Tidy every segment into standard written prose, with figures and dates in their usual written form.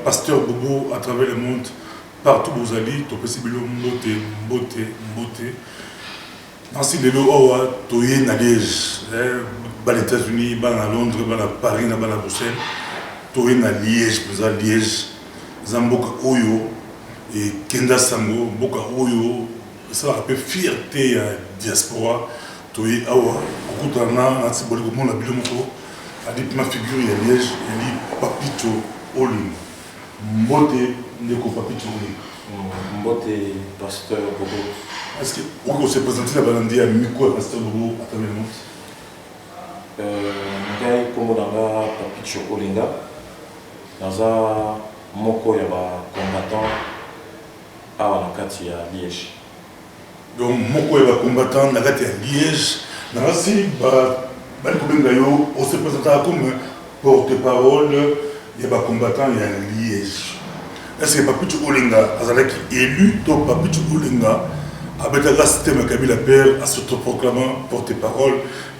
pasteur Bobo à travers le monde, partout où vous allez, tu peux possible beauté. Dans ces lieux où tu es à Liège, dans les États-Unis, dans Londres, dans Paris, dans Bruxelles, tu es à Liège, à Liège, Zamboka Oyo et Kenda Sango, Boka Oyo, ça a fait fierté à la diaspora, tu es à Oua, beaucoup de gens, à Tibolé, comme on l'a dit, à dit ma figure, il y a Liège, il y a Papito Oling. Mbote, Ndeko Papito Oling. Mbote, pasteur Bobo. Est-ce que vous se présentez la balandi à Miko, pasteur Bobo, à travers le monde? Ngai Komodanga Papito Olinga. Naza Moko Yaba combattant à Nakati à Liège. Donc, Moko Yaba combattant Nakati à Liège. Nasi, on se présente comme porte-parole, Yaba combattant à Liège. Est-ce que Papito Olinga, Azalaki élu, donc Papito Olinga, avec le système Kabila Père, à s'autoproclamant porte-parole,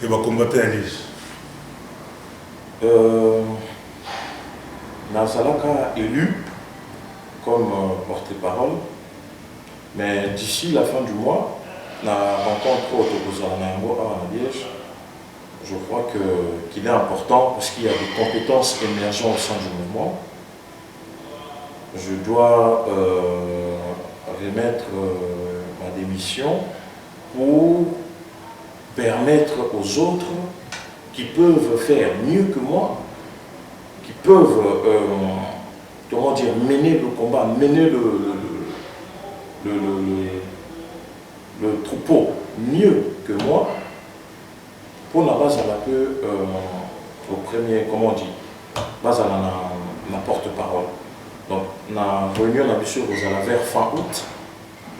Yaba combattant à Liège? Nazalaka élu comme porte-parole, mais d'ici la fin du mois, la rencontre au Nango à Liège, je crois qu'il est important parce qu'il y a des compétences émergentes au sein du mouvement. Je dois remettre ma démission pour permettre aux autres qui peuvent faire mieux que moi, qui peuvent comment dire, mener le combat, mener le troupeau mieux que moi, pour la base à la peu au premier, comment on dit, base à la porte-parole. Donc, la réunion d'ambition vers fin août,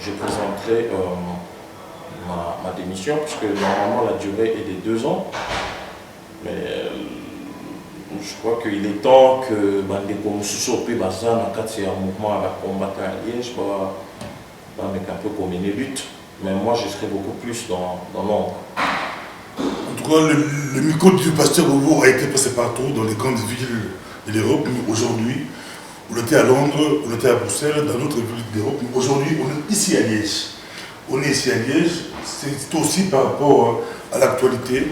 je présenterai ma démission, puisque normalement la durée est de 2 ans. Mais je crois qu'il est temps que Bandeko Moussoussopé Bazan, en cas de mouvement avec combattant à Liège, avec un peu comme une lutte. Mais moi, je serai beaucoup plus dans l'ombre. En tout cas, le micro du pasteur Bobo a été passé partout dans les grandes villes de l'Europe. Mais aujourd'hui, on était à Londres, on était à Bruxelles, dans d'autres villes d'Europe. Mais aujourd'hui, on est ici à Liège. On est ici à Liège, c'est aussi par rapport à l'actualité,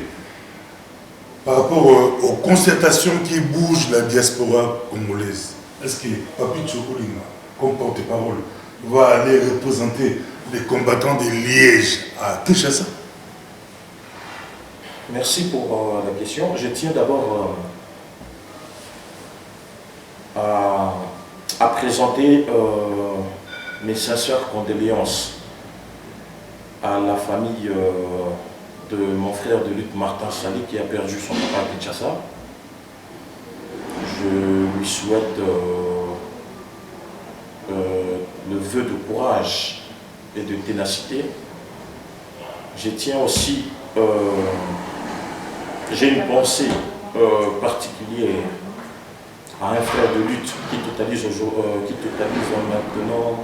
par rapport aux concertations qui bougent la diaspora congolaise. Est-ce que Papito Olinga, comme porte-parole, va aller représenter les combattants de Liège à Kinshasa? Merci pour la question. Je tiens d'abord à présenter mes sincères condoléances à la famille de mon frère de lutte Martin Sali qui a perdu son papa à Kinshasa. Je lui souhaite le vœu de courage et de ténacité. Je tiens aussi, j'ai une pensée particulière à un frère de lutte qui totalise maintenant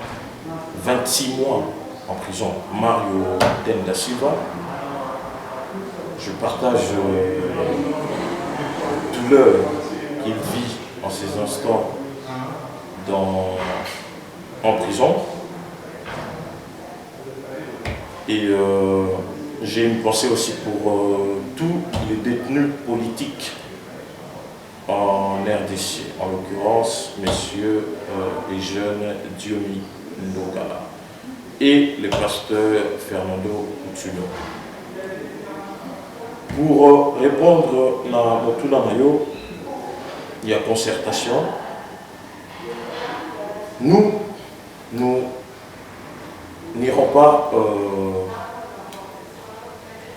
26 mois en prison, Mario Tenda Silva. Je partage la douleur qu'il vit en ces instants en prison. Et j'ai une pensée aussi pour tous les détenus politiques en RDC, en l'occurrence, messieurs les jeunes Diomi Ndogala et le pasteur Fernando Utsuno. Pour répondre à Motula Mayo, il y a concertation. Nous n'irons pas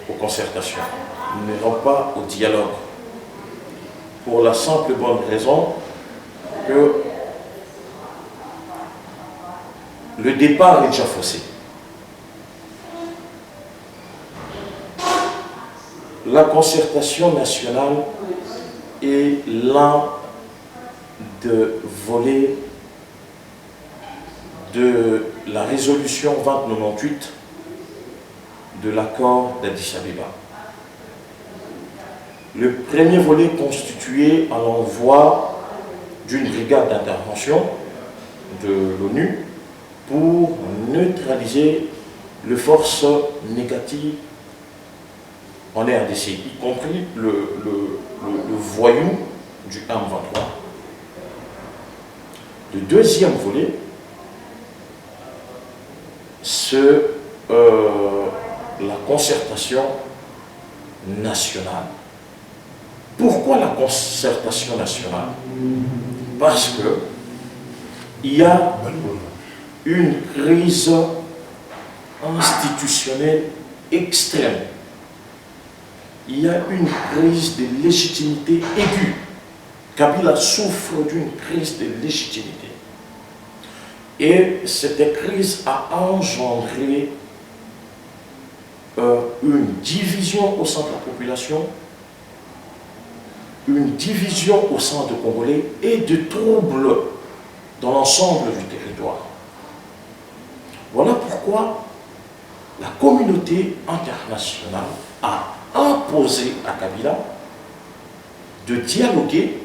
aux concertations, nous n'irons pas au dialogue. Pour la simple bonne raison que le départ est déjà faussé. La concertation nationale est l'un des volets de la résolution 2098 de l'accord d'Addis Abeba. Le premier volet constitué à l'envoi d'une brigade d'intervention de l'ONU pour neutraliser les forces négatives en RDC, y compris le voyou du M23. Le deuxième volet, c'est la concertation nationale. Pourquoi la concertation nationale? Parce que il y a une crise institutionnelle extrême. Il y a une crise de légitimité aiguë. Kabila souffre d'une crise de légitimité. Et cette crise a engendré une division au sein de la population, une division au sein des Congolais et de troubles dans l'ensemble du territoire. Voilà pourquoi la communauté internationale a imposé à Kabila de dialoguer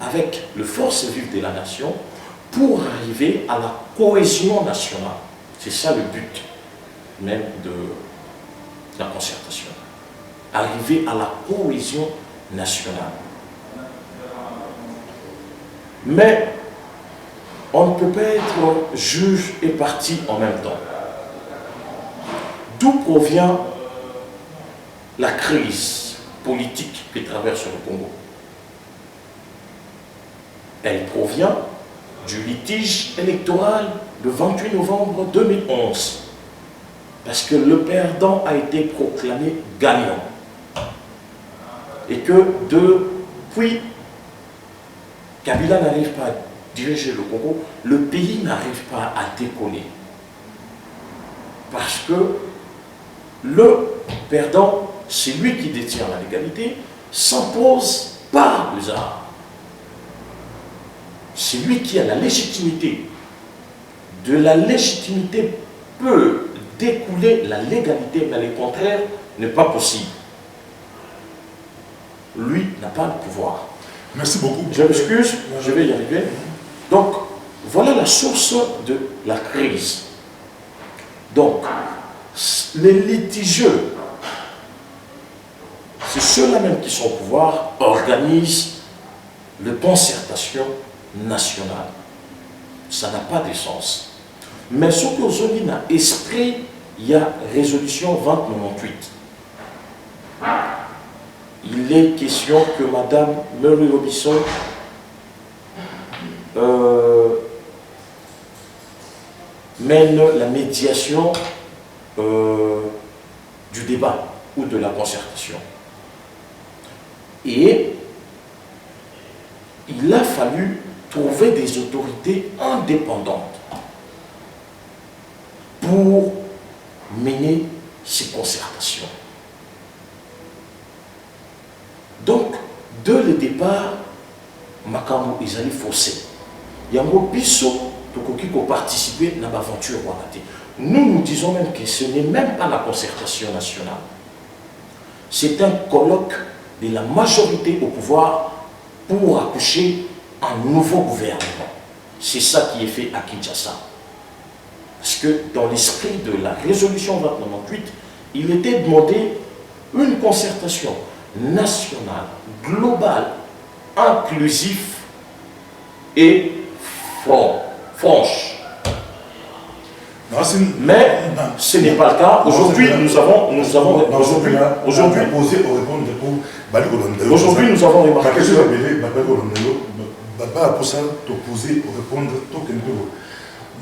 avec les forces vives de la nation pour arriver à la cohésion nationale. C'est ça le but même de la concertation. Arriver à la cohésion nationale. Mais on ne peut pas être juge et partie en même temps. D'où provient la crise politique qui traverse le Congo? Elle provient du litige électoral le 28 novembre 2011. Parce que le perdant a été proclamé gagnant. Et que depuis, Kabila n'arrive pas à diriger le Congo, le pays n'arrive pas à décoller. Parce que le perdant, c'est lui qui détient la légalité, s'impose par les armes. C'est lui qui a la légitimité. De la légitimité peut découler la légalité, mais le contraire n'est pas possible. Lui n'a pas le pouvoir. Merci beaucoup. Je m'excuse, je vais y arriver. Donc, voilà la source de la crise. Donc, les litigieux, c'est ceux-là même qui sont au pouvoir, organisent les concertations nationales. Ça n'a pas de sens. Mais ce que aujourd'hui a esprit, il y a résolution 2098. Il est question que Madame Mary Robinson mène la médiation du débat ou de la concertation. Et il a fallu trouver des autorités indépendantes pour mener ces concertations. Donc, dès le départ, Makambo Izali Fossé. Yango Bisso, Tokoki ko participer à l'aventure Wakati. Nous disons même que ce n'est même pas la concertation nationale. C'est un colloque de la majorité au pouvoir pour accoucher un nouveau gouvernement. C'est ça qui est fait à Kinshasa. Parce que dans l'esprit de la résolution 2098, il était demandé une concertation nationale, globale, inclusive et franche. Mais ce n'est pas le cas. Aujourd'hui, nous avons remarqué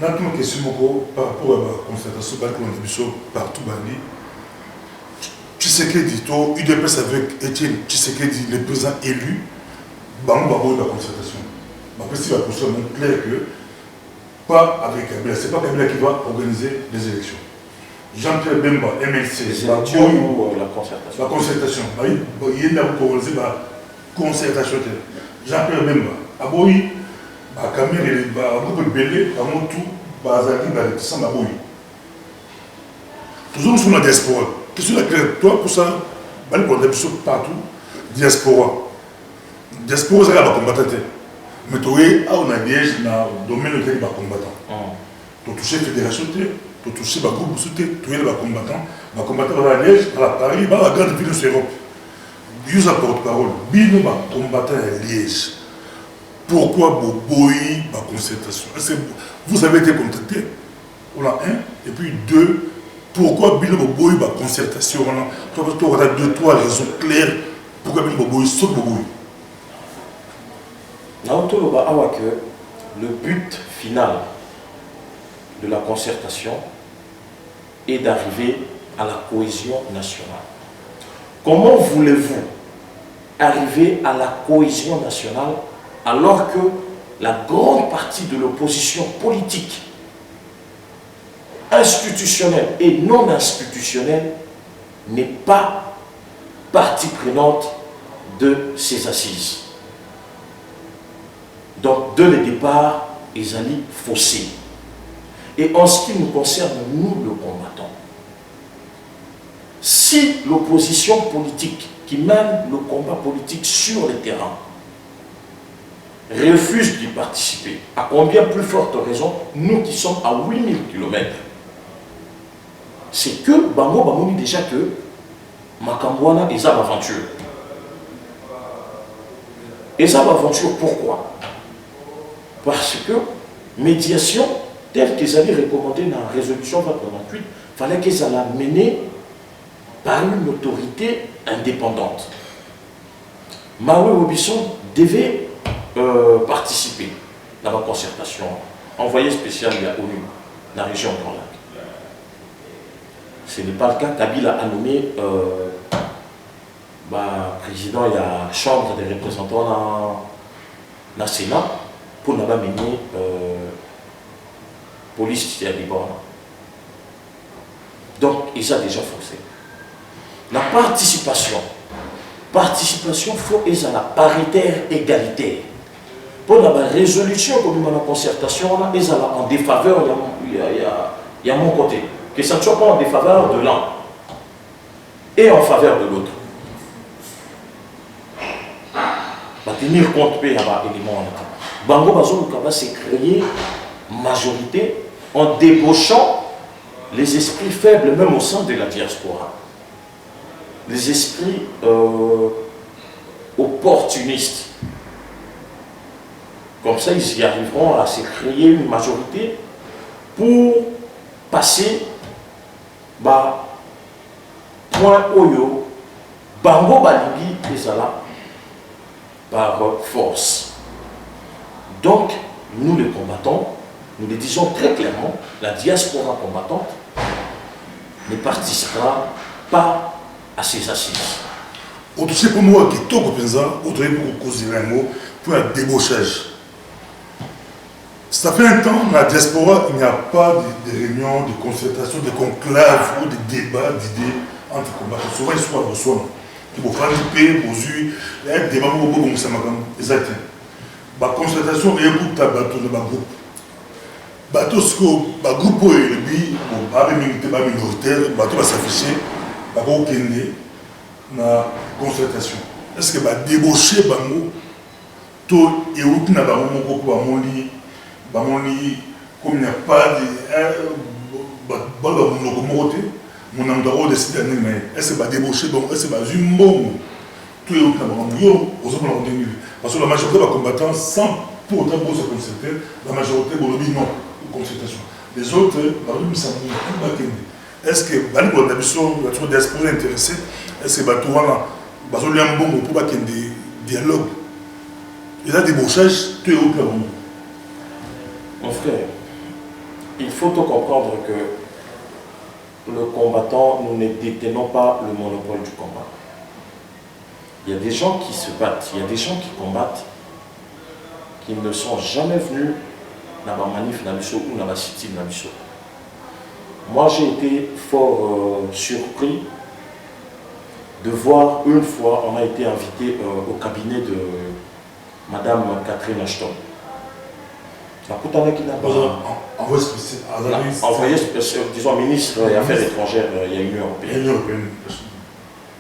notre question par rapport à la constatation partout Bali, Tshisekedi, UDPS avec Étienne Tshisekedi, le président élu, la concertation. Si la position est claire que pas avec Kabila, c'est pas Kabila qui va organiser les élections. Jean-Pierre Bemba, MLC, la concertation. La concertation. Il y a une concertation. Jean-Pierre Bemba, Aboyi, Kamir, beaucoup de Bélé, Amontou, Bazali, Baletissan, Aboyi. Toujours sur la diaspora. Qu'est-ce que tu as toi pour ça? On a partout, diaspora. Diaspora, c'est la combattante. Mais tu on a Liège dans le domaine de combattant. Tu touché la fédération, tu touché le groupe, tu es le combattant. Les combattants à Liège, à Paris, à la grande ville de l'Europe. Ils ont porte-parole. Bino va combattant à Liège. Pourquoi Boboyi va concertation? Vous avez été contacté. On a un. Et puis deux, pourquoi Bino Boboyi va concertation? Tu as deux, trois raisons claires pourquoi Bino Boboyi saute Boboyi. Le but final de la concertation est d'arriver à la cohésion nationale. Comment voulez-vous arriver à la cohésion nationale alors que la grande partie de l'opposition politique, institutionnelle et non institutionnelle n'est pas partie prenante de ces assises? Donc, dès le départ, ils allaient fausser. Et en ce qui nous concerne, nous, le combattant, si l'opposition politique qui mène le combat politique sur le terrain refuse d'y participer, à combien plus forte raison, nous qui sommes à 8000 km, c'est que Bango Bamoni déjà que Makambouana et Zab Aventure. Et Zab Aventure, pourquoi? Parce que médiation, telle qu'ils avaient recommandé dans la résolution 2028, il fallait qu'ils allaient mener par une autorité indépendante. Maoué Obisson devait participer dans la concertation, envoyé spécial à l'ONU, dans la région Grand Lac. Ce n'est pas le cas. Kabila a nommé président de la Chambre des représentants dans le Sénat pour ne pas mener police à Liban. Donc, ils ont déjà forcé. La participation, faut qu'ils à la paritaire égalitaire. Pour la résolution comme la concertation, ils sont en défaveur, il y a mon côté. Que ça ne soit pas en défaveur de l'un et en faveur de l'autre. Va tenir compte de l'élément. Bango Bazo Lukaba s'est créé majorité en débauchant les esprits faibles, même au sein de la diaspora. Les esprits opportunistes. Comme ça, ils y arriveront à se créer une majorité pour passer point Oyo, Bango Balingi et Zala par force. Donc, nous les combattants, nous le disons très clairement, la diaspora combattante ne participera pas à ces assises. Autre pour moi, qui est au Penza, autre pour causer un mot, pour un débauchage. Ça fait un temps, dans la diaspora, il n'y a pas de réunions, de concertations, de conclaves ou de débats d'idées entre combattants. Souvent, ils sont à Botswana. Qui vont faire du pays, vont jouer, il y a un débat, comme ça, exactement. La concertation est un groupe de bateau de groupe. Bateau, ce que le groupe est le but, minoritaire, le bateau va s'afficher, il va aucun na concertation. Est-ce que va débaucher bango to et où na bango moko bamoni comme il n'y a pas de monoko moté mon amdaro décide mais est-ce que va débaucher donc est-ce que va zumbo tout et où na bango yo aux autres on dit parce que la majorité va combattant sans pour autant se concerter la majorité bon non concertation les autres par exemple ça est-ce que bali pour d'habitude la trop diaspora intéressé est-ce que Batouana, Bazoli un bon pour qu'il y ait des dialogues. Il y a des débauchages, tout est au plan. Mon frère, il faut comprendre que le combattant, nous ne détenons pas le monopole du combat. Il y a des gens qui se battent, il y a des gens qui combattent, qui ne sont jamais venus dans la manif ou dans la city. Moi, j'ai été fort surpris de voir une fois, on a été invité au cabinet de Madame Catherine Ashton. Envoyé spécial, disons ministre des Affaires étrangères, il y a Union européenne.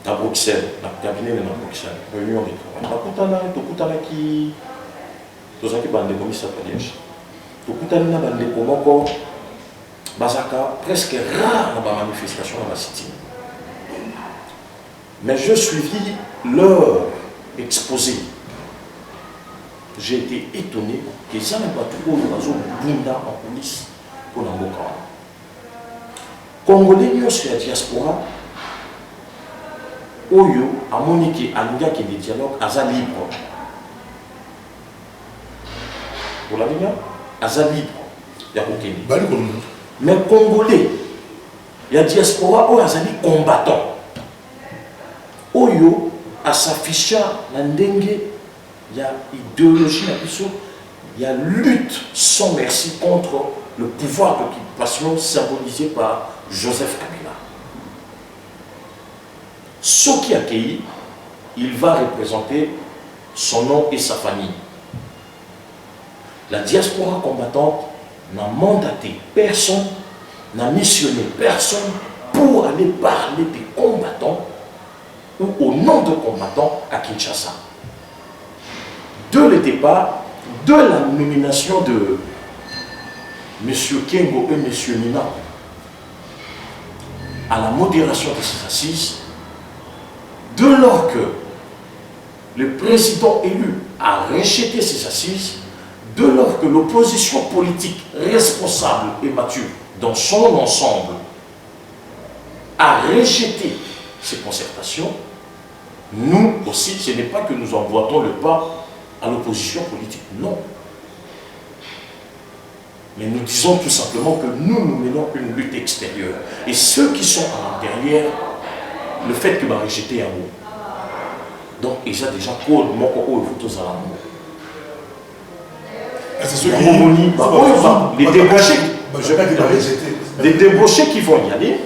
À Bruxelles, le cabinet de Bruxelles, Réunion des travail. Tous ceux qui bandent comme ça pour dire. Tout le monde a bandé comme encore. Bazaka presque rare dans la manifestation dans la cité. Mais je suivis leur exposé. J'ai été étonné que ça n'est pas trop de bunda en police pour l'Angoka. Congolais, nous sur la diaspora, Oyo, à Monique, à Linga qui est des dialogues, à Za libre. Pour la Linga, à Za libre. Il y a aucun. Mais Congolais, il y a diaspora, Oyo, à Za combattant. Oyo, à s'afficher, il y a idéologie, il y a lutte sans merci contre le pouvoir d'occupation symbolisé par Joseph Kabila. Ce qui accueilli, il va représenter son nom et sa famille. La diaspora combattante n'a mandaté personne, n'a missionné personne pour aller parler des combattants ou au nom de combattants à Kinshasa. De le départ, de la nomination de M. Kengo et M. Nina à la modération de ces assises, de lors que le président élu a rejeté ces assises, de lors que l'opposition politique responsable et mature dans son ensemble a rejeté ces concertations, nous aussi, ce n'est pas que nous emboîtons le pas à l'opposition politique, non. Mais nous disons tout simplement que nous menons une lutte extérieure. Et ceux qui sont à l'intérieur, le fait que m'a rejeté un mot. Donc, ils ont déjà code, mon coco et photos à l'amour. C'est ceux qui les débauchés qui vont y aller,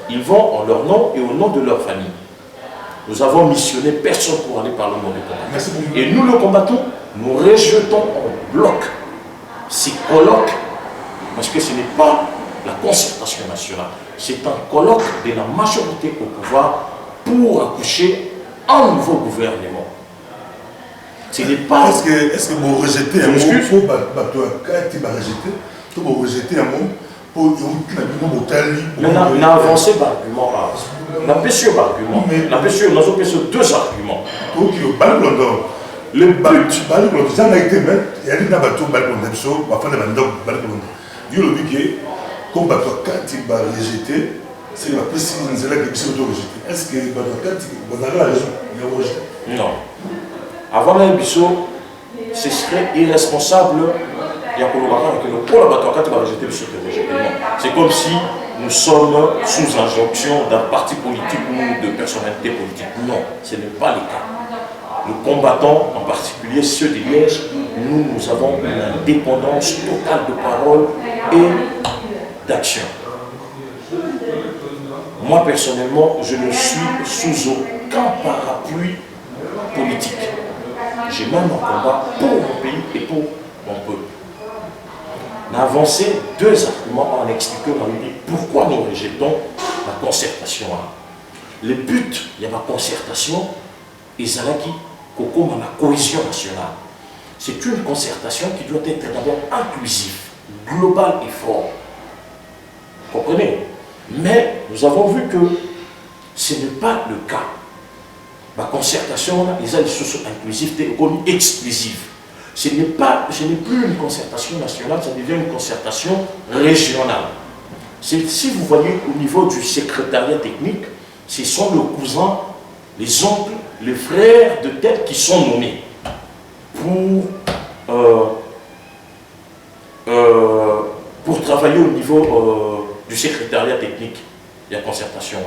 ils vont en leur nom et au nom de leur famille. Nous avons missionné personne pour aller par le nom des combattants. Et nous le combattons, nous rejetons en bloc ces colloques, parce que ce n'est pas la concertation nationale, c'est un colloque de la majorité au pouvoir pour accoucher un nouveau gouvernement. Ce n'est pas... Est-ce que vous rejetez un mot pour rejeter un mot pour on a avancé par argument. On a péché par argument. On a péché deux arguments. Le but, comme rejeté, c'est la précision de la question. Est-ce que vous avez la raison? Non. Avant l'ambition, ce serait irresponsable. C'est comme si nous sommes sous injonction d'un parti politique ou de personnalité politique. Non, ce n'est pas le cas. Le combattant, en particulier ceux de Liège, nous avons une indépendance totale de parole et d'action. Moi, personnellement, je ne suis sous aucun parapluie politique. J'ai même un combat pour mon pays et pour mon peuple. On a avancé deux arguments en expliquant pourquoi nous rejetons la concertation. Le but de la concertation est la cohésion nationale. C'est une concertation qui doit être d'abord inclusive, globale et forte. Vous comprenez? Mais nous avons vu que ce n'est pas le cas. La concertation, les aides socio inclusives, c'est exclusive. Ce n'est plus une concertation nationale, ça devient une concertation régionale. Si vous voyez au niveau du secrétariat technique, ce sont les cousins, les oncles, les frères de tête qui sont nommés pour travailler au niveau du secrétariat technique de la concertation.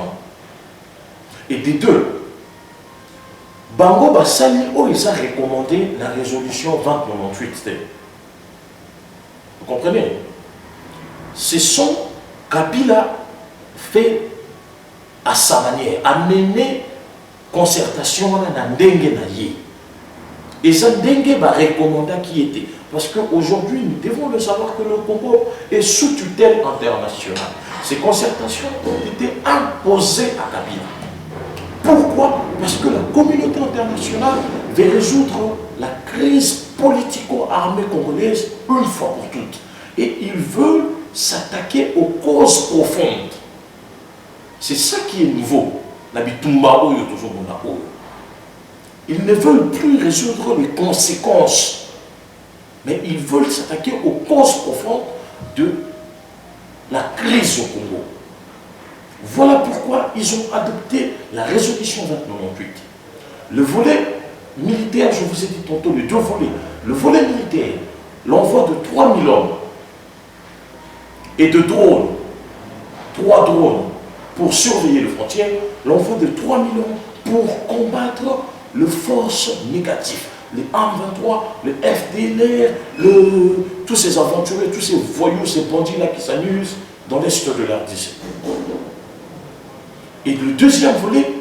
Et des deux, Bango Bassani, ils ont recommandé la résolution 2098. Vous comprenez? Ce sont Kabila fait à sa manière, amener concertation dans Ndenge Naye. Et ça Ndenge va recommander qui était. Parce qu'aujourd'hui, nous devons le savoir que le Congo est sous tutelle internationale. Ces concertations ont été imposées à Kabila. Pourquoi? Parce que la communauté internationale veut résoudre la crise politico-armée congolaise une fois pour toutes. Et ils veulent s'attaquer aux causes profondes. C'est ça qui est nouveau. Ils ne veulent plus résoudre les conséquences, mais ils veulent s'attaquer aux causes profondes de la crise au Congo. Voilà pourquoi ils ont adopté la résolution 2098. Le volet militaire, je vous ai dit tantôt, les deux volets. Le volet militaire, l'envoi de 3000 hommes et de drones, 3 drones pour surveiller les frontières, l'envoi de 3000 hommes pour combattre les forces négatives, les M23, les FDLR, tous ces aventuriers, tous ces voyous, ces bandits-là qui s'amusent dans l'est de la RDC. Et le deuxième volet,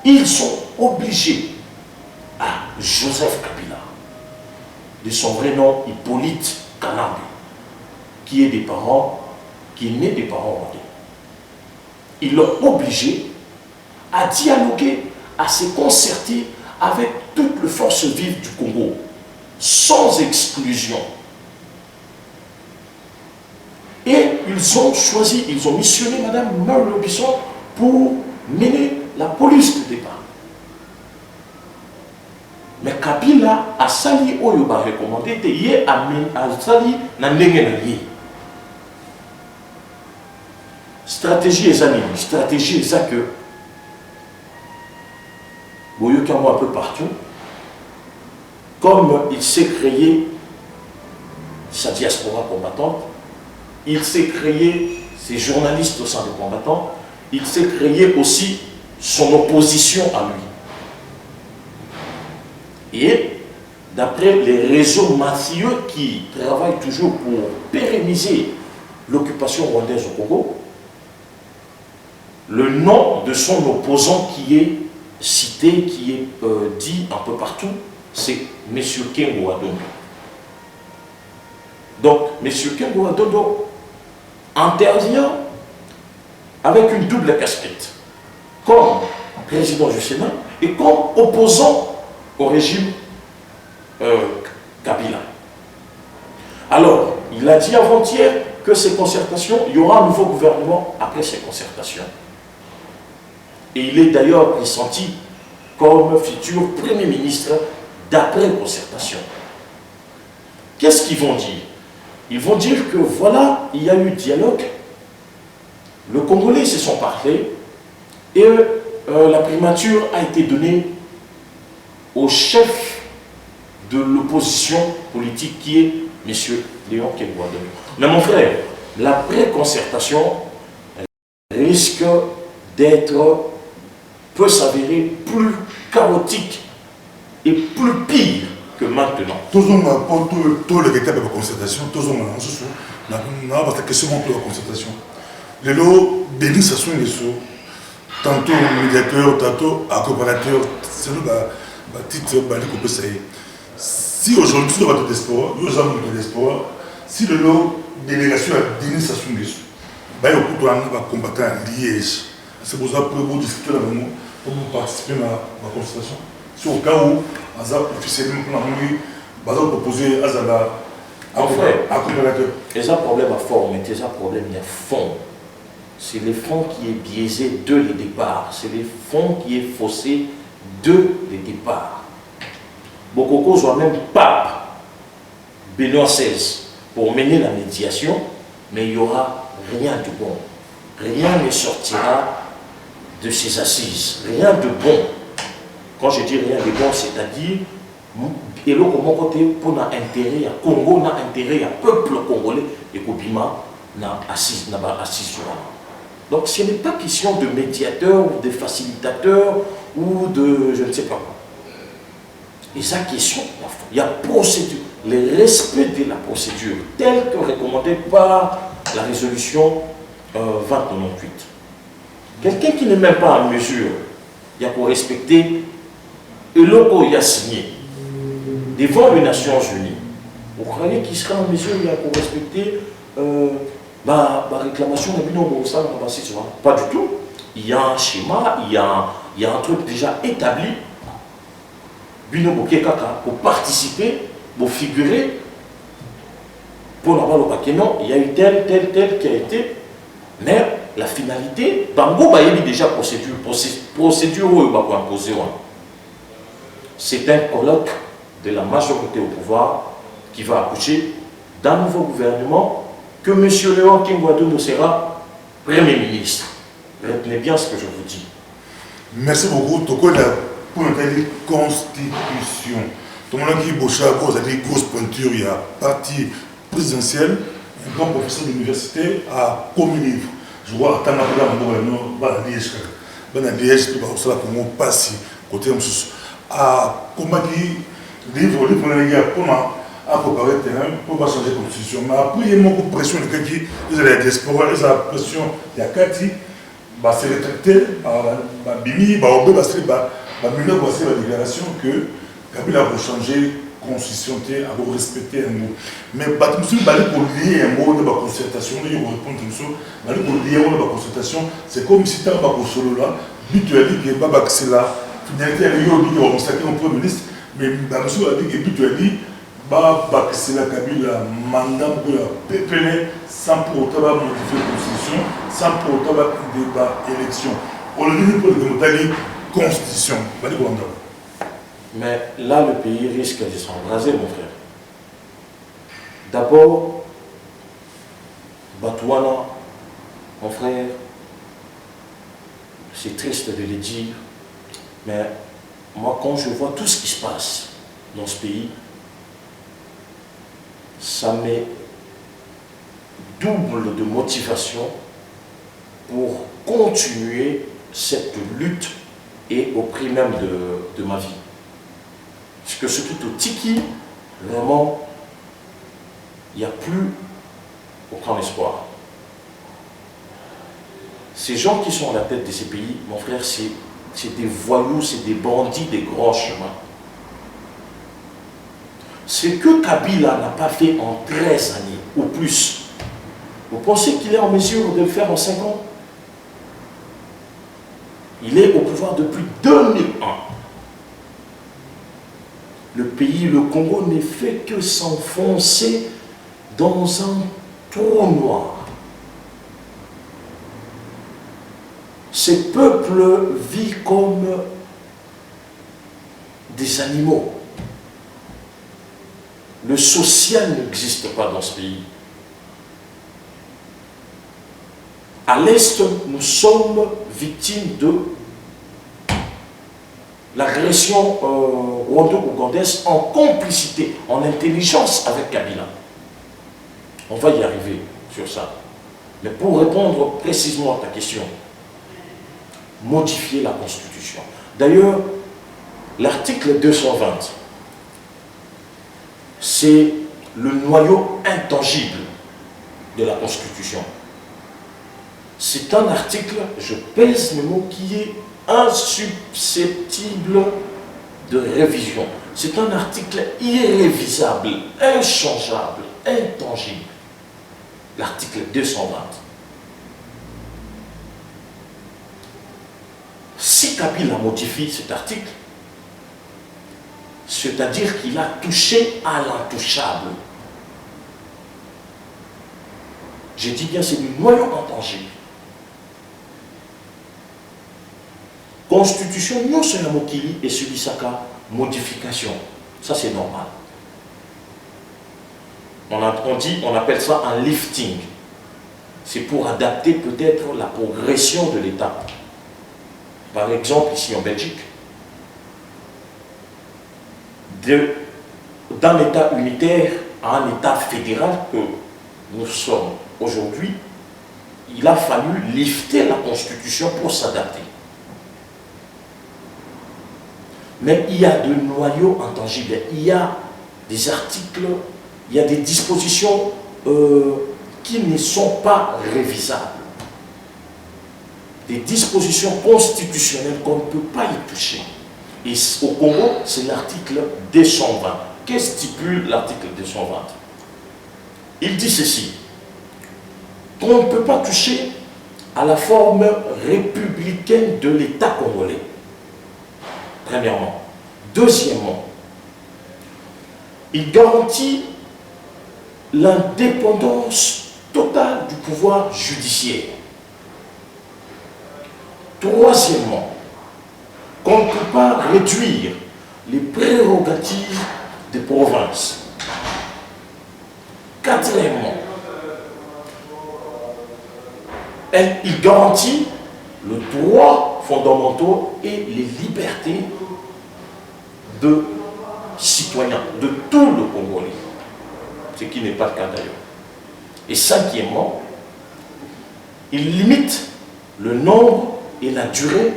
ils sont obligés à Joseph Kabila, de son vrai nom Hippolyte Kanambe, qui est né des parents rwandais. Ils l'ont obligé à dialoguer, à se concerter avec toutes les forces vives du Congo, sans exclusion. Et ils ont choisi, ils ont missionné Mme Merle Bisson pour mener la police de départ. Mais Kabila a sali Oyoba recommandé de y a sali na ndenge na ye. Stratégie est anime, stratégie est ça que Boyokamo un peu partout, comme il s'est créé sa diaspora combattante, il s'est créé ses journalistes au sein des combattants, il s'est créé aussi son opposition à lui. Et d'après les réseaux mafieux qui travaillent toujours pour pérenniser l'occupation rwandaise au Congo, le nom de son opposant qui est cité, qui est dit un peu partout, c'est M. Kengo Adondo. Donc, M. Kengo Adondo intervient avec une double casquette, comme président du Sénat et comme opposant au régime Kabila. Alors, il a dit avant-hier que ces concertations, il y aura un nouveau gouvernement après ces concertations. Et il est d'ailleurs pressenti comme futur Premier ministre d'après concertation. Qu'est-ce qu'ils vont dire? Ils vont dire que voilà, il y a eu dialogue, le Congolais se sont parlé et la primature a été donnée au chef de l'opposition politique qui est M. Léon Kengo Adondo. Mais mon frère, la pré-concertation risque d'être, peut s'avérer plus chaotique et plus pire que maintenant. Tous les étapes de la concertation, tous on a question de la concertation. Les lots, Denis Sassou Nguesso, tantôt médiateur, tantôt accompagnateur, c'est le titre qu'on peut savoir. Si aujourd'hui, tu dois avoir de l'espoir, nous avons de l'espoir, si le lot délégation à Denis Sassou Nguesso, il y a un combattant à Liège. C'est pour ça que vous discutez avec nous, pour participer à la concertation. C'est au cas où, officiellement, on va proposer à Zala accompagnateur. Et ça, problème à forme, mais ça, problème à fond. C'est le fond qui est biaisé de le départ. C'est le fond qui est faussé de le départ. Bokoko soit même pape Benoît XVI pour mener la médiation, mais il n'y aura rien de bon. Rien ne sortira de ces assises. Rien de bon. Quand je dis rien de bon, c'est-à-dire, et là, comment côté pour l'intérêt à Congo, n'a intérêt à peuple congolais, et Kobima n'a assise. Donc ce n'est pas question de médiateur, ou de facilitateur, ou de je ne sais pas quoi. Et sa question, il y a procédure, le respect de la procédure, telle que recommandée par la résolution 2098. Quelqu'un qui n'est même pas en mesure, il y a pour respecter, et logo il a signé devant les Nations Unies. Vous croyez qu'il sera en mesure, il y a pour respecter la réclamation de Bino Moussa? Pas du tout. Il y a un schéma, il y a un truc déjà établi. Bino Kaka pour participer vous figurez, pour normalement, non, il y a eu tel qui a été, mais la finalité, Bango a déjà procédure où il va imposer. C'est un colloque de la majorité au pouvoir qui va accoucher d'un nouveau gouvernement que M. Léon Kingwadou sera Premier ministre. Retenez bien ce que je vous dis. Merci beaucoup. Pour la constitution, tout le monde qui bosse à cause de grosse peinture, il y a parti présidentiel, un grand professeur d'université à communiquer. Je vois à Tanabula, à Liège, à Liège, on passe côté à comment dire, livre, pour préparer le terrain, pour pas changer la constitution. Mais après, il y a beaucoup de pression, ils ont la diaspora, ils ont la pression, il y a Kati, c'est rétracté, Bimi, Baobé, la déclaration que Kabila va changer la constitution, à respecter un mot. Mais pour lier un mot de la concertation, il faut répondre à ça, pour lier un mot de la concertation, c'est comme si tu as un solo là, puis tu as dit que c'est la finalité, il y a un Premier ministre, mais monsieur a dit que puis tu as dit, c'est la Kabila mandat pour la PPL sans pour autant modifier la constitution, sans pour autant débat élection. On le dit pour le constitution. Mais là, le pays risque de s'embraser, mon frère. D'abord, Batouana, mon frère, c'est triste de le dire, mais moi, quand je vois tout ce qui se passe dans ce pays, ça me double de motivation pour continuer cette lutte et au prix même de ma vie. Parce que ce qui est au Tiki, vraiment, il n'y a plus aucun espoir. Ces gens qui sont à la tête de ces pays, mon frère, c'est des voyous, c'est des bandits des grands chemins. Ce que Kabila n'a pas fait en 13 années ou plus, vous pensez qu'il est en mesure de le faire en 5 ans? Il est au pouvoir depuis 2001. Le pays, le Congo, ne fait que s'enfoncer dans un trou noir. Ces peuples vivent comme des animaux. Le social n'existe pas dans ce pays. À l'Est, nous sommes victimes de l'agression rwando-ougandaise en complicité, en intelligence avec Kabila. On va y arriver sur ça. Mais pour répondre précisément à ta question, modifier la Constitution. D'ailleurs, l'article 220, c'est le noyau intangible de la Constitution. C'est un article, je pèse mes mots, qui est insusceptible de révision. C'est un article irrévisable, inchangeable, intangible. L'article 220. Si Kabila modifie cet article, c'est-à-dire qu'il a touché à l'intouchable. J'ai dit bien, c'est du noyau intangible. Constitution, non seulement Mokili et Subisaka, modification. Ça, c'est normal. On appelle ça un lifting. C'est pour adapter peut-être la progression de l'État. Par exemple, ici en Belgique, d'un État unitaire à un État fédéral que nous sommes aujourd'hui, il a fallu lifter la Constitution pour s'adapter. Mais il y a de noyaux intangibles, il y a des articles, il y a des dispositions qui ne sont pas révisables. Des dispositions constitutionnelles qu'on ne peut pas y toucher. Et au Congo, c'est l'article 220. Qu'est-ce que stipule l'article 220? Il dit ceci, qu'on ne peut pas toucher à la forme républicaine de l'État congolais. Premièrement. Deuxièmement, Il garantit l'indépendance totale du pouvoir judiciaire. Troisièmement, qu'on ne peut pas réduire les prérogatives des provinces. Quatrièmement, il garantit le droit fondamental et les libertés de citoyens, de tout le Congolais, ce qui n'est pas le cas d'ailleurs. Et cinquièmement, il limite le nombre et la durée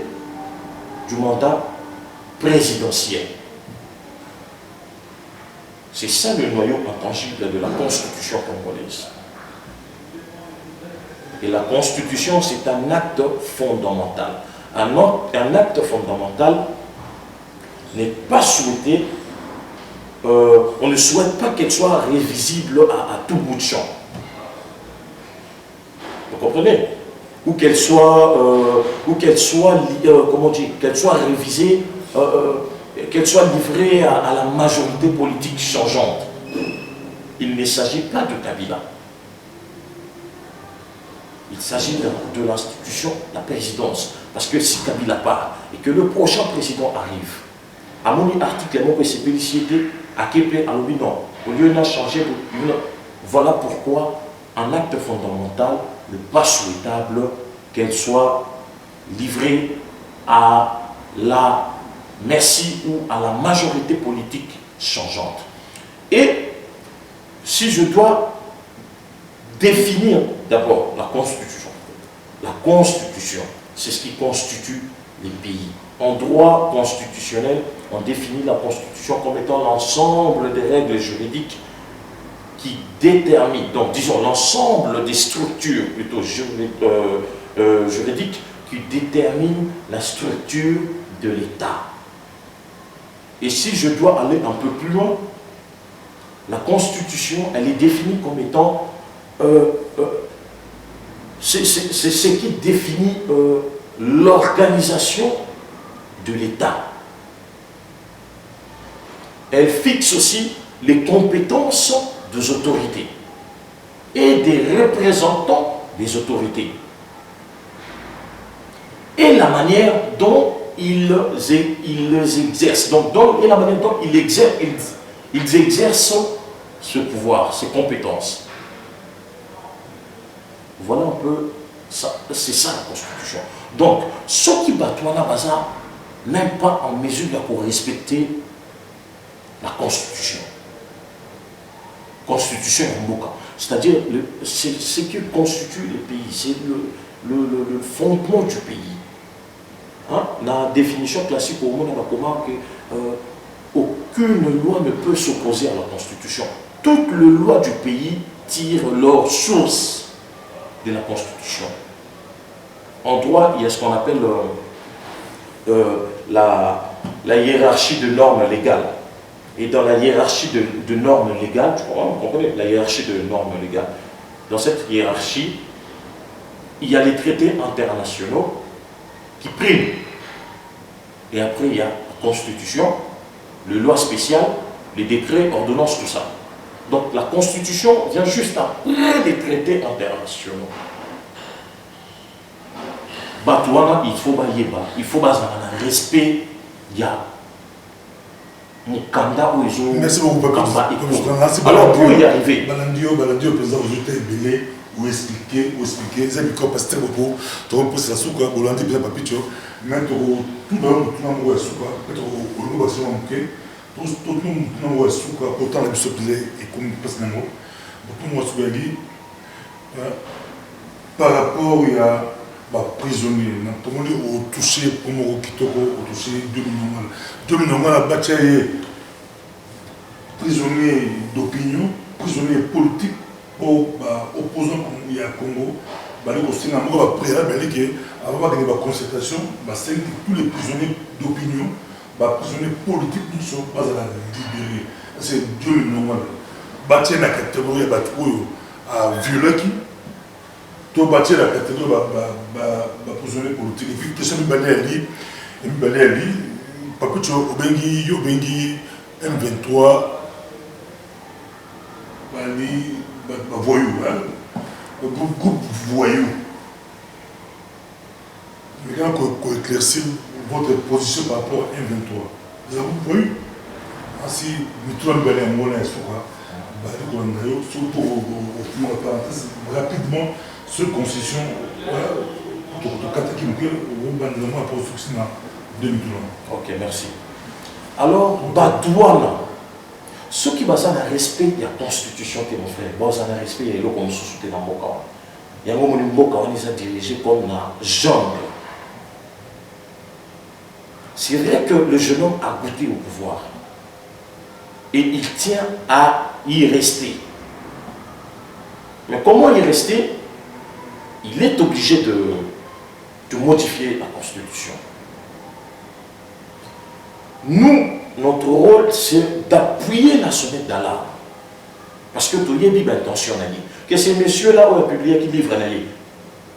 du mandat présidentiel. C'est ça le noyau intangible de la Constitution congolaise. Et la Constitution, c'est un acte fondamental. Un acte fondamental n'est pas souhaité, on ne souhaite pas qu'elle soit révisible à tout bout de champ. Vous comprenez? Ou qu'elle soit, comment dire, qu'elle soit révisée, qu'elle soit livrée à la majorité politique changeante. Il ne s'agit pas de Kabila. Il s'agit de l'institution, la présidence. Parce que si Kabila part et que le prochain président arrive, à mon article, mon PCPLCT, à Képé, à l'Obinon, au lieu de changer, voilà pourquoi un acte fondamental n'est pas souhaitable qu'elle soit livrée à la merci ou à la majorité politique changeante. Et si je dois définir d'abord la Constitution, c'est ce qui constitue les pays. En droit constitutionnel, on définit la Constitution comme étant l'ensemble des règles juridiques qui déterminent, donc disons l'ensemble des structures plutôt juridiques qui déterminent la structure de l'État. Et si je dois aller un peu plus loin, la Constitution, elle est définie comme étant c'est ce qui définit l'organisation de l'État. Elle fixe aussi les compétences des autorités et des représentants des autorités et la manière dont ils exercent. Et la manière dont ils exercent ce pouvoir, ces compétences. Voilà un peu, c'est ça la Constitution. Donc, ceux qui battent Baza n'aiment pas en mesure pour respecter la Constitution. Constitution Mboka. C'est-à-dire, ce qui constitue le pays, c'est le fondement du pays. Hein? La définition classique au monde, on a comment que aucune loi ne peut s'opposer à la Constitution. Toutes les lois du pays tirent leur source de la Constitution. En droit, il y a ce qu'on appelle la hiérarchie de normes légales. Et dans la hiérarchie de normes légales, vous comprenez, la hiérarchie de normes légales, dans cette hiérarchie, il y a les traités internationaux qui priment. Et après, il y a la Constitution, les lois spéciales, les décrets, ordonnances, tout ça. Donc la Constitution vient juste après les traités internationaux. Batouana, il faut un respect, il y a merci beaucoup, alors pour y arriver. Balandio, président, vous êtes belé, ou expliquer, c'est parce que très beaucoup, tu vas poser la soupe, Bolandi, bien papicho, mais tout le monde, peut-être au niveau de tout le monde, autant la bishop et comme personnellement, tout le monde, par rapport à prisonnier, tout le monde a touché pour moi, au touché 2 millions, la bataille prisonnier d'opinion, prisonnier politique pour opposants comme il y a Congo, aussi dans le préalable, avant de la concertation, c'est tous les prisonniers d'opinion, les prisonniers politiques ne sont pas à la libérer. C'est 2 millions. Bâtir la catégorie à violer qui to bâtir la catégorie de prisonniers politiques. Et puis, question de Baléali, Papicho, Obengi, M23, voyous, groupe voyou. Mais quand on éclaircit votre position par rapport à M23, vous avez voyou. Si nous trouvons un moulin, surtout au parenthèse, rapidement, cette concession, ok, merci. Alors, Badouana, ce qui va dans le respect de la constitution, mon frère, dans le respect de l'eau comme sous dans Moka. Il y a un moment où on est dirigé comme un jungle. C'est vrai que le jeune homme a goûté au pouvoir. Et il tient à y rester. Mais comment y rester? Il est obligé de modifier la Constitution. Nous, notre rôle, c'est d'appuyer la sonnette d'alarme. Parce que tout le monde dit l'intention. Que ces messieurs-là ont publié qui livrent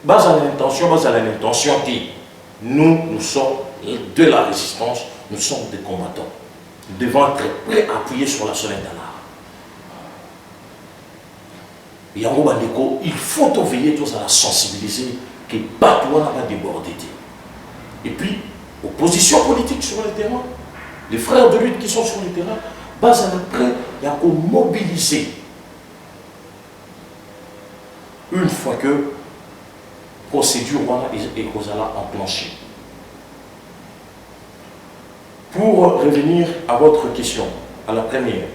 base à l'intention, nous sommes de la résistance, nous sommes des combattants. Nous devons être prêts à appuyer sur la sonnette d'alarme. Il faut veiller tous à la sensibiliser que Batouana n'a pas débordé. Et puis, opposition politique sur le terrain, les frères de lutte qui sont sur le terrain, après, il y a qu'à mobiliser. Une fois que la procédure est enclenchée. Pour revenir à votre question, à la première,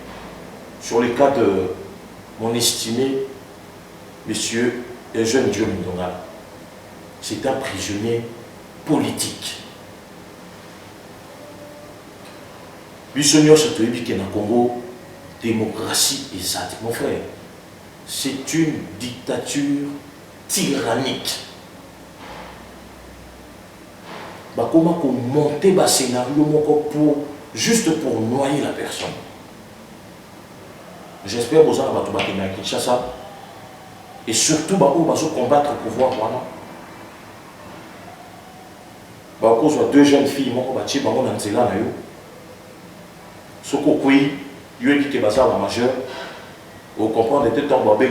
sur le cas de mon estimé monsieur et jeune Dieu Mindonga, c'est un prisonnier politique. Bissonio se te dit que dans le Congo, démocratie exacte, mon frère, c'est une dictature tyrannique. Comment monter un scénario juste pour noyer la personne. J'espère que vous allez à Kinshasa et surtout combattre le pouvoir. Cause deux jeunes filles qui ont été en train ce qui dit que c'est majeur, vous comprenez que temps que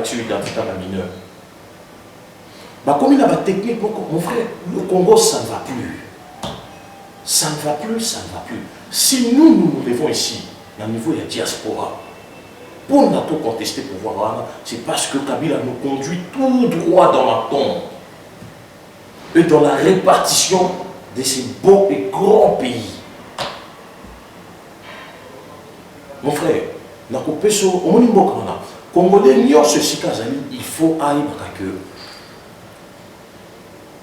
c'est identité mineur. Comme il y a une technique, mon frère, le Congo, ça ne va plus. Ça ne va plus, ça ne va plus. Si nous nous levons ici, au niveau de la diaspora, pour nous contester le pouvoir, c'est parce que Kabila nous conduit tout droit dans la tombe. Et dans la répartition de ces beaux et grands pays. Mon frère, au Congolais, il faut aller que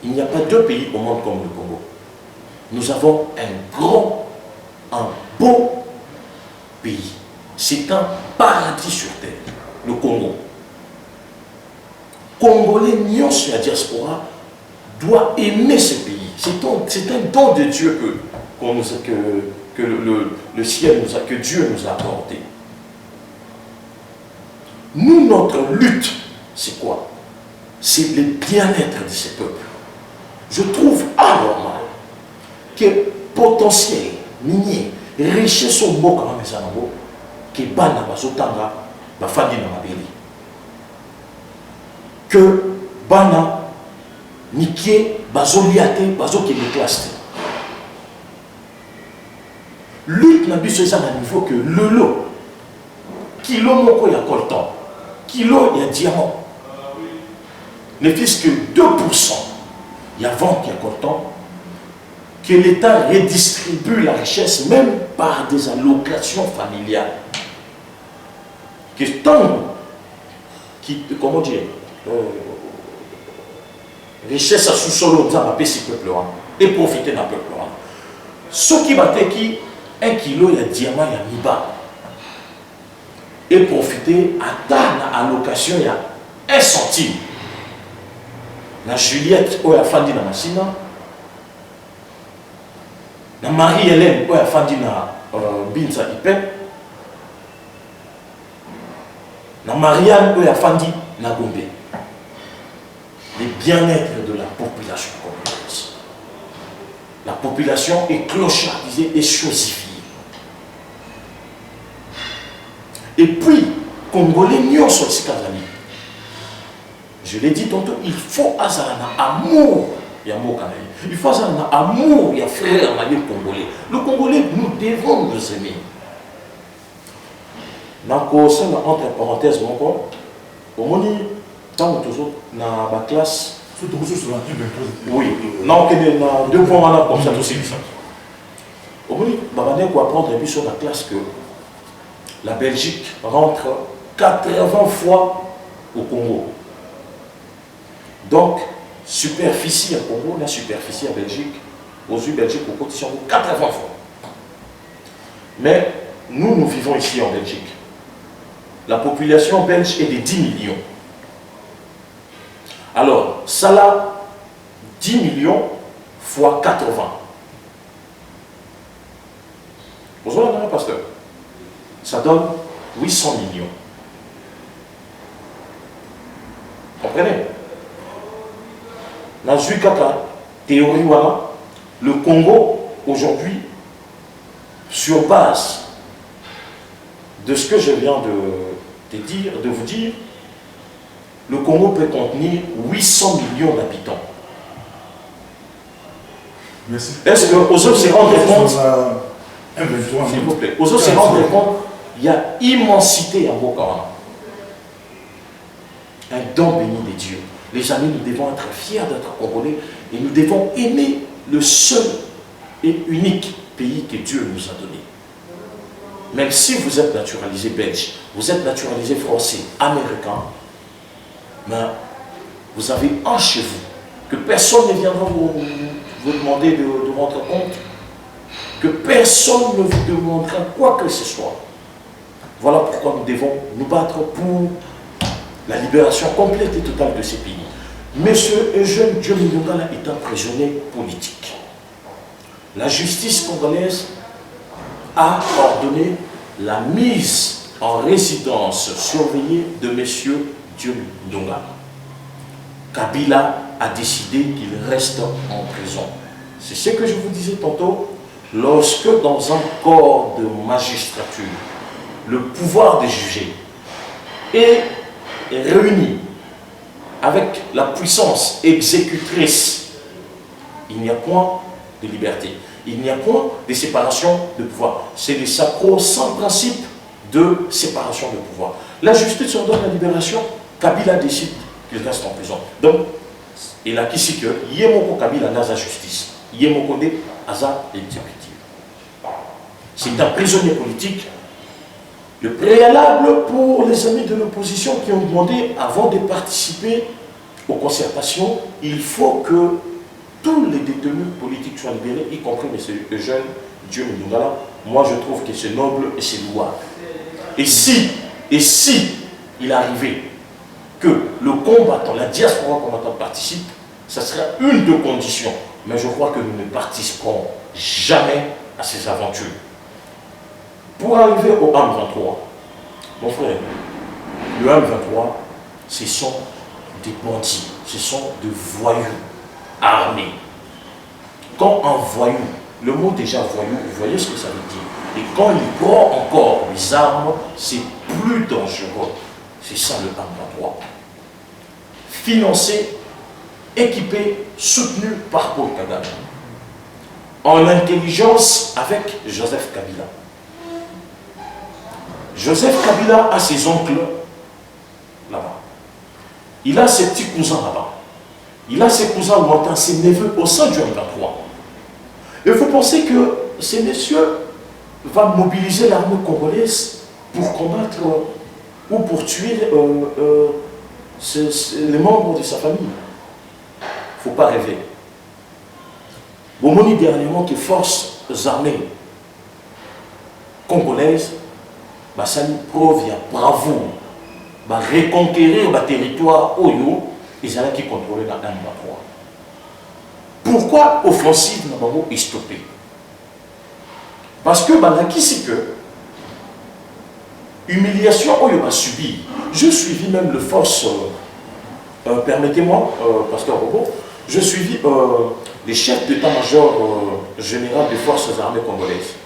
il n'y a pas deux pays au monde comme le Congo. Nous avons un grand, un beau pays. C'est un paradis sur terre, le Congo. Congolais, nous, sur la diaspora, doit aimer ce pays. C'est un don de Dieu que le ciel nous a, que Dieu nous a apporté. Nous, notre lutte, c'est quoi? C'est le bien-être de ces peuples. Je trouve anormal que potentiel, minier, richesse au mot comme ça, que bana bazotanga bafandi na mabeli. Que bana nikie bazoliate bazokende classe. Lutte na biso eza na niveau que lelo kilo moko ya coltan, kilo ya diamant. Ne fût-ce que 2%. Il y a vente qui est coltan, que l'État redistribue la richesse même par des allocations familiales. Que tant qui, comment dire, richesse à sous-sol dans ce peuple et profiter d'un peuple. Ce qui va être 1 kilo de diamant, il y a mi-bas. Et profiter à ta allocation, il y a 1 centime. La Juliette, où elle a fandi na Massina, la Marie-Hélène, où elle a fandi na Binza Ipe, la Marianne, où elle a fandi na Gombe. Le bien-être de la population congolaise. La population est clochardisée et chosifiée. Et puis, Congolais n'y sont pas. Je l'ai dit tantôt, il faut un amour. Il faut un amour, il y a frère congolais. Le Congolais, nous devons nous aimer. Entre parenthèses, au moins, tant que toujours dans la classe. Oui, non, deux points comme ça aussi. Au moins, il faut apprendre sur la classe que la Belgique rentre 80 fois au Congo. Donc, superficie à Congo, la superficie à Belgique, aux yeux Belgique, aux conditions 80 fois. Mais nous, nous vivons ici en Belgique. La population belge est de 10 millions. Alors, ça là, 10 millions fois 80. Vous voyez, pasteur, ça donne 800 millions. Comprenez? Dans une théorie, le Congo, aujourd'hui, sur base de ce que je viens de vous dire, le Congo peut contenir 800 millions d'habitants. Est-ce que aux autres se rendre compte, s'il vous plaît, aux autres se rendre compte, il y a immensité en Bokawana. Un don béni de Dieu. Les amis, nous devons être fiers d'être Congolais et nous devons aimer le seul et unique pays que Dieu nous a donné. Même si vous êtes naturalisé belge, vous êtes naturalisé français, américain, mais vous avez un chez vous, que personne ne viendra vous demander de rendre compte, que personne ne vous demandera quoi que ce soit. Voilà pourquoi nous devons nous battre pour la libération complète et totale de ces pays. Monsieur Eugène Diomé Ndongala est un prisonnier politique. La justice congolaise a ordonné la mise en résidence surveillée de monsieur Diomé Ndongala. Kabila a décidé qu'il reste en prison. C'est ce que je vous disais tantôt, lorsque dans un corps de magistrature, le pouvoir de juger est réuni avec la puissance exécutrice, il n'y a point de liberté, il n'y a point de séparation de pouvoir. C'est le sacro-saint principe de séparation de pouvoir. La justice ordonne la libération, Kabila décide qu'il reste en prison. Donc, il a ici que Yemoko Kabila n'a pas justice, Yemoko de Aza exécutif. C'est un prisonnier politique. Le préalable pour les amis de l'opposition qui ont demandé, avant de participer aux concertations, il faut que tous les détenus politiques soient libérés, y compris M. Eugène Diomé Ndongala. Moi, je trouve que c'est noble et c'est louable. Et si il arrivait que le combattant, la diaspora combattante participe, ça sera une de conditions. Mais je crois que nous ne participerons jamais à ces aventures. Pour arriver au AM23, mon frère, le AM23, ce sont des bandits, ce sont des voyous armés. Quand un voyou, le mot déjà voyou, vous voyez ce que ça veut dire. Et quand il prend encore les armes, c'est plus dangereux. C'est ça le AM23. Financé, équipé, soutenu par Paul Kagame. En intelligence avec Joseph Kabila. Joseph Kabila a ses oncles là-bas. Il a ses petits cousins là-bas. Il a ses cousins lointains, ses neveux au sein du M23. Et vous pensez que ces messieurs vont mobiliser l'armée congolaise pour combattre ou pour tuer les membres de sa famille? Il ne faut pas rêver. Bomoni dernièrement que forces armées congolaises ça nous prouve, il y a bravo, reconquérir le territoire Oyo, ils allaient qui contrôler la M23. Pourquoi l'offensive est stoppée? Parce que qui c'est que humiliation Oyo a subi. Je suivis même les forces, permettez-moi, pasteur Robo, je suivis les chefs d'état-major général des forces armées congolaises.